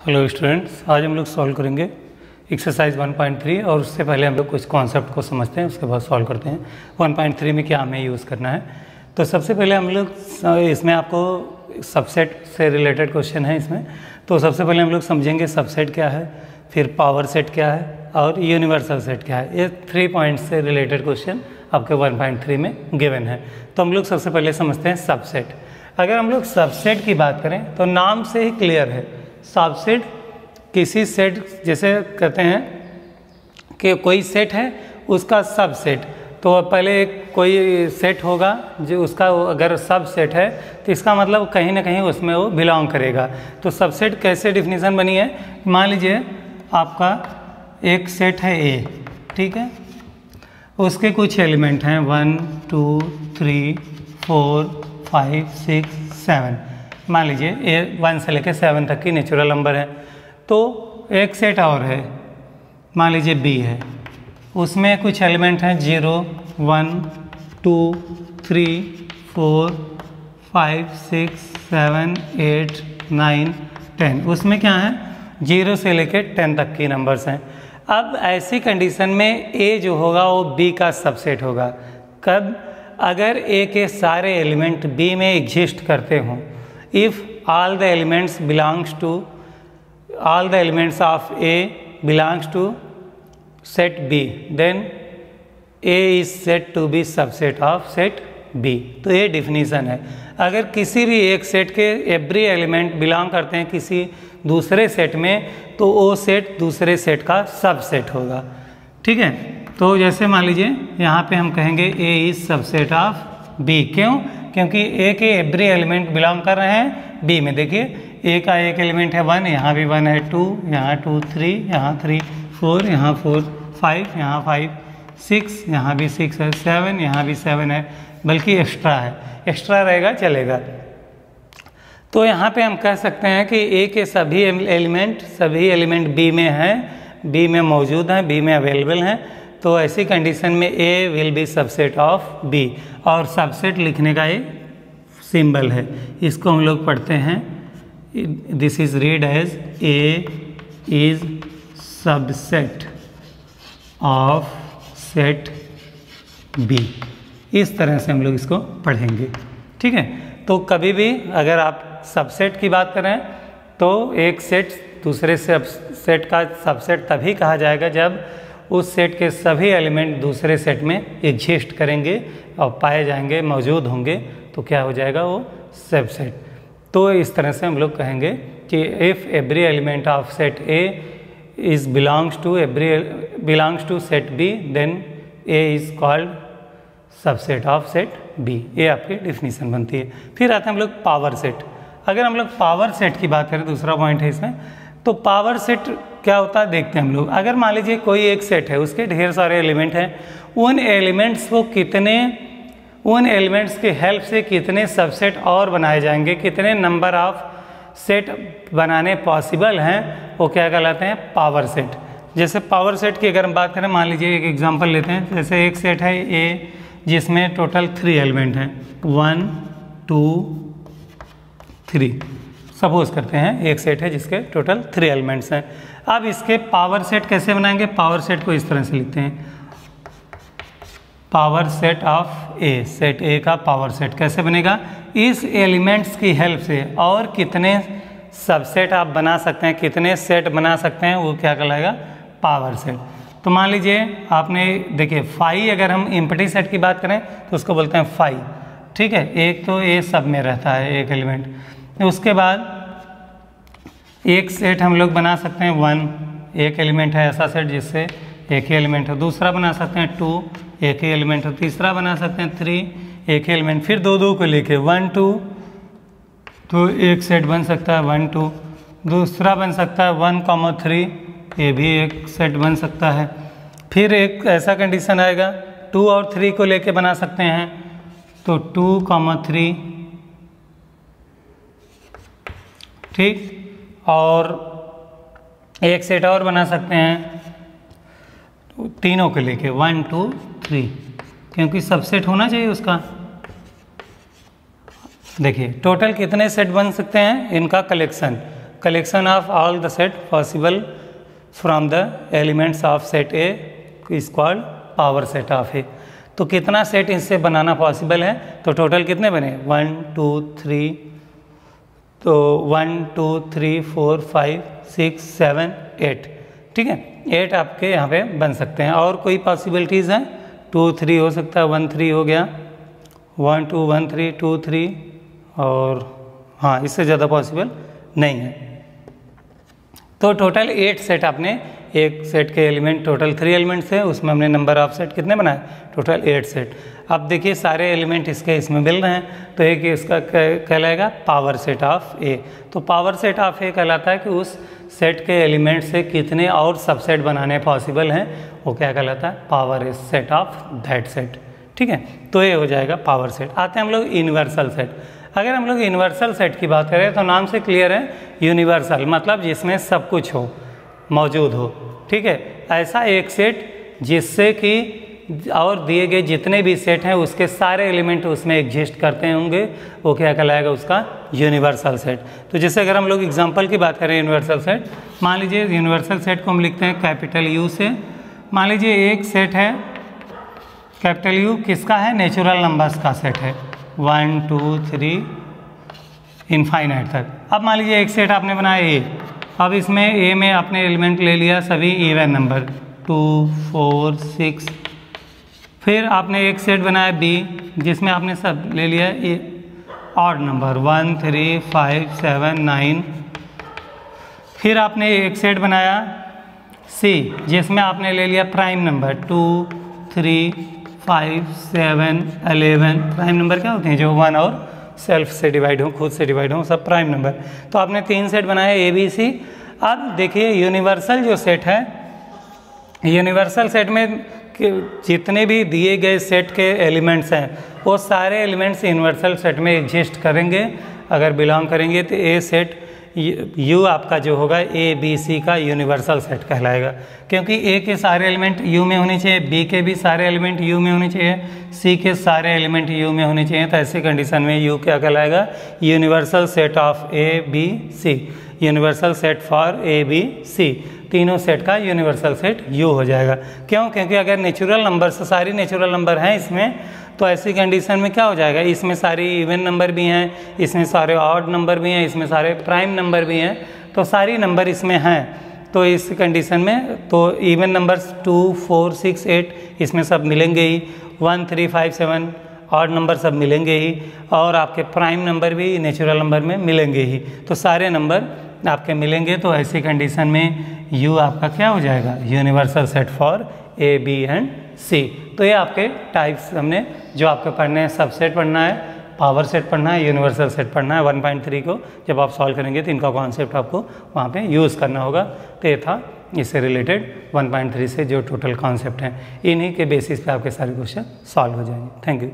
Hello students, आज हम लोग सॉल्व करेंगे एक्सरसाइज 1.3 और उससे पहले हम लोग कुछ कॉन्सेप्ट को समझते हैं, उसके बाद सॉल्व करते हैं 1.3 में क्या हमें यूज़ करना है। तो सबसे पहले हम लोग इसमें आपको सबसेट से रिलेटेड क्वेश्चन है इसमें। तो सबसे पहले हम लोग समझेंगे सबसेट क्या है, फिर पावर सेट क्या है और यूनिवर्सल सेट क्या है। ये 3 पॉइंट्स से रिलेटेड क्वेश्चन आपके 1.3 में गिवन है। तो हम लोग सबसे पहले समझते हैं सबसेट। अगर हम लोग सबसेट की बात करें तो नाम से ही क्लियर है, सबसेट किसी सेट, जैसे कहते हैं कि कोई सेट है उसका सबसेट। तो पहले एक कोई सेट होगा जो उसका अगर सबसेट है तो इसका मतलब कहीं ना कहीं उसमें वो बिलोंग करेगा। तो सबसेट कैसे डिफिनीसन बनी है, मान लीजिए आपका एक सेट है ए, ठीक है, उसके कुछ एलिमेंट हैं 1 2 3 4 5 6 7। मान लीजिए ए 1 से लेकर 7 तक की नेचुरल नंबर है। तो एक सेट और है, मान लीजिए बी है, उसमें कुछ एलिमेंट हैं 0 1 2 3 4 5 6 7 8 9 10। उसमें क्या है, 0 से लेकर 10 तक की नंबर्स हैं। अब ऐसी कंडीशन में ए जो होगा वो बी का सबसेट होगा। कब? अगर ए के सारे एलिमेंट बी में एग्जिस्ट करते हों। If all the elements of A belongs to set B, then A is said to be subset of set B। तो ये डिफिनीसन है। अगर किसी भी एक सेट के एवरी एलिमेंट बिलोंग करते हैं किसी दूसरे सेट में, तो वो सेट दूसरे सेट का सबसेट होगा, ठीक है। तो जैसे मान लीजिए यहाँ पे हम कहेंगे A is subset of B। क्यों? क्योंकि A के एवरी एलिमेंट बिलोंग कर रहे हैं B में। देखिए A का एक एलिमेंट है 1, यहाँ भी 1 है, 2 यहाँ 2 3 यहाँ 3 4 यहाँ 4 5 यहाँ 5 6 यहाँ भी 6 है, 7 यहाँ भी 7 है, बल्कि एक्स्ट्रा है, एक्स्ट्रा रहेगा चलेगा। तो यहाँ पे हम कह सकते हैं कि A के सभी एलिमेंट B में हैं, B में मौजूद हैं, B में अवेलेबल हैं। तो ऐसी कंडीशन में A will be subset of B। और सबसेट लिखने का एक सिंबल है, इसको हम लोग पढ़ते हैं, this is read as A is subset of set B। इस तरह से हम लोग इसको पढ़ेंगे, ठीक है। तो कभी भी अगर आप सबसेट की बात करें तो एक सेट दूसरे सेट का सबसेट तभी कहा जाएगा जब उस सेट के सभी एलिमेंट दूसरे सेट में एग्जिस्ट करेंगे और पाए जाएंगे, मौजूद होंगे, तो क्या हो जाएगा वो सबसेट। तो इस तरह से हम लोग कहेंगे कि if every element of set A is belongs to set B, then A is called subset of set B. ये आपकी डिफिनीसन बनती है। फिर आते हैं हम लोग पावर सेट। अगर हम लोग पावर सेट की बात करें, दूसरा पॉइंट है इसमें, तो पावर सेट क्या होता है देखते हैं हम लोग। अगर मान लीजिए कोई एक सेट है, उसके ढेर सारे एलिमेंट हैं, उन एलिमेंट्स की हेल्प से कितने सबसेट और बनाए जाएंगे, कितने नंबर ऑफ सेट बनाने पॉसिबल हैं, वो क्या कहलाते हैं, पावर सेट। जैसे पावर सेट की अगर हम बात करें, मान लीजिए एक एग्जांपल लेते हैं। जैसे एक सेट है ए जिसमें टोटल 3 एलिमेंट हैं, 1 2 3। सपोज करते हैं एक सेट है जिसके टोटल 3 एलिमेंट्स हैं। अब इसके पावर सेट कैसे बनाएंगे? पावर सेट को इस तरह से लिखते हैं, power set of A. Set ए का पावर सेट कैसे बनेगा? इस एलिमेंट्स की हेल्प से और कितने सबसेट आप बना सकते हैं, कितने सेट बना सकते हैं, वो क्या कहलाएगा, पावर सेट। तो मान लीजिए आपने देखिए 5, अगर हम एम्प्टी सेट की बात करें तो उसको बोलते हैं 5, ठीक है। एक तो ए सब में रहता है एक एलिमेंट। उसके बाद एक सेट हम लोग बना सकते हैं 1, एक एलिमेंट है ऐसा सेट जिससे एक ही एलिमेंट है। दूसरा बना सकते हैं 2, एक ही एलिमेंट है। तीसरा बना सकते हैं 3, एक ही एलिमेंट। फिर 2 को लेके 1 2, तो एक सेट बन सकता है 1 2। दूसरा बन सकता है 1 3, ये भी एक सेट बन सकता है। फिर एक ऐसा कंडीशन आएगा 2 और 3 को लेके बना सकते हैं, तो 2 3, ठीक। और एक सेट और बना सकते हैं तीनों को लेके 1 2 3, क्योंकि सबसेट होना चाहिए उसका। देखिए टोटल कितने सेट बन सकते हैं, इनका collection collection of all the set possible from the elements of set A is called power set of A. तो कितना सेट इससे बनाना पॉसिबल है, तो टोटल कितने बने 1 2 3, तो 1 2 3 4 5 6 7 8, ठीक है 8 आपके यहाँ पे बन सकते हैं। और कोई पॉसिबिलिटीज़ हैं, 2 3 हो सकता है, 1 3 हो गया, 1 2 1 3 2 3, और हाँ इससे ज़्यादा पॉसिबल नहीं है। तो टोटल 8 सेट आपने, एक सेट के एलिमेंट टोटल 3 एलिमेंट्स है, उसमें हमने नंबर ऑफ सेट कितने बनाए, टोटल 8 सेट। अब देखिए सारे एलिमेंट इसके इसमें मिल रहे हैं, तो एक इसका कहलाएगा पावर सेट ऑफ ए। तो पावर सेट ऑफ ए कहलाता है कि उस सेट के एलिमेंट से कितने और सबसेट बनाने पॉसिबल हैं, वो क्या कहलाता है, power set of that set, ठीक है। तो ये हो जाएगा पावर सेट। आते हैं हम लोग यूनिवर्सल सेट। अगर हम लोग यूनिवर्सल सेट की बात करें तो नाम से क्लियर है, यूनिवर्सल मतलब जिसमें सब कुछ हो, मौजूद हो, ठीक है। ऐसा एक सेट जिससे कि और दिए गए जितने भी सेट हैं उसके सारे एलिमेंट उसमें एग्जिस्ट करते होंगे, वो क्या कहलाएगा, उसका यूनिवर्सल सेट। तो जैसे अगर हम लोग एग्जांपल की बात करें यूनिवर्सल सेट, मान लीजिए यूनिवर्सल सेट को हम लिखते हैं कैपिटल यू से। मान लीजिए एक सेट है कैपिटल यू, किसका है, नेचुरल नंबर्स का सेट है, 1 2 3 इनफाइनाइट तक। अब मान लीजिए एक सेट आपने बनाया ए, अब इसमें ए में आपने एलिमेंट ले लिया सभी इवन नंबर 2 4 6, फिर आपने एक सेट बनाया बी जिसमें आपने सब ले लिया ऑड नंबर 1 3 5 7 9, फिर आपने एक सेट बनाया सी जिसमें आपने ले लिया प्राइम नंबर 2 3 5 7 11। प्राइम नंबर क्या होते हैं, जो 1 और सेल्फ से डिवाइड हो, खुद से डिवाइड हो, सब प्राइम नंबर। तो आपने 3 सेट बनाए ए बी सी। अब देखिए यूनिवर्सल जो सेट है, यूनिवर्सल सेट में जितने भी दिए गए सेट के एलिमेंट्स हैं वो सारे एलिमेंट्स यूनिवर्सल सेट में एग्जिस्ट करेंगे अगर बिलोंग करेंगे। तो ए सेट यू आपका जो होगा ए बी सी का यूनिवर्सल सेट कहलाएगा, क्योंकि ए के सारे एलिमेंट यू में होने चाहिए, बी के भी सारे एलिमेंट यू में होने चाहिए, सी के सारे एलिमेंट यू में होने चाहिए। तो ऐसी कंडीशन में यू क्या कहलाएगा, universal set of A B C, universal set for A B C, तीनों सेट का यूनिवर्सल सेट यू हो जाएगा। क्यों, क्योंकि अगर नेचुरल नंबर से सारी नेचुरल नंबर हैं इसमें, तो ऐसी कंडीशन में क्या हो जाएगा, इसमें सारी इवन नंबर भी हैं, इसमें सारे ऑड नंबर भी हैं, इसमें सारे प्राइम नंबर भी हैं, तो सारी नंबर इसमें हैं। तो इस कंडीशन में तो इवन नंबर्स 2 4 6 8 इसमें सब मिलेंगे ही, 1 3 5 7 ऑड नंबर सब मिलेंगे ही, और आपके प्राइम नंबर भी नेचुरल नंबर में मिलेंगे ही। तो सारे नंबर आपके मिलेंगे। तो ऐसी कंडीशन में यू आपका क्या हो जाएगा, universal set for A B and C. तो ये आपके टाइप्स हमने जो आपके पढ़ने हैं, सबसेट पढ़ना है, पावर सेट पढ़ना है, यूनिवर्सल सेट पढ़ना है। 1.3 को जब आप सॉल्व करेंगे तो इनका कॉन्सेप्ट आपको वहाँ पे यूज़ करना होगा। तो ये था इससे रिलेटेड 1.3 से जो टोटल कॉन्सेप्ट हैं, इन्हीं के बेसिस पे आपके सारे क्वेश्चन सॉल्व हो जाएंगे। Thank you.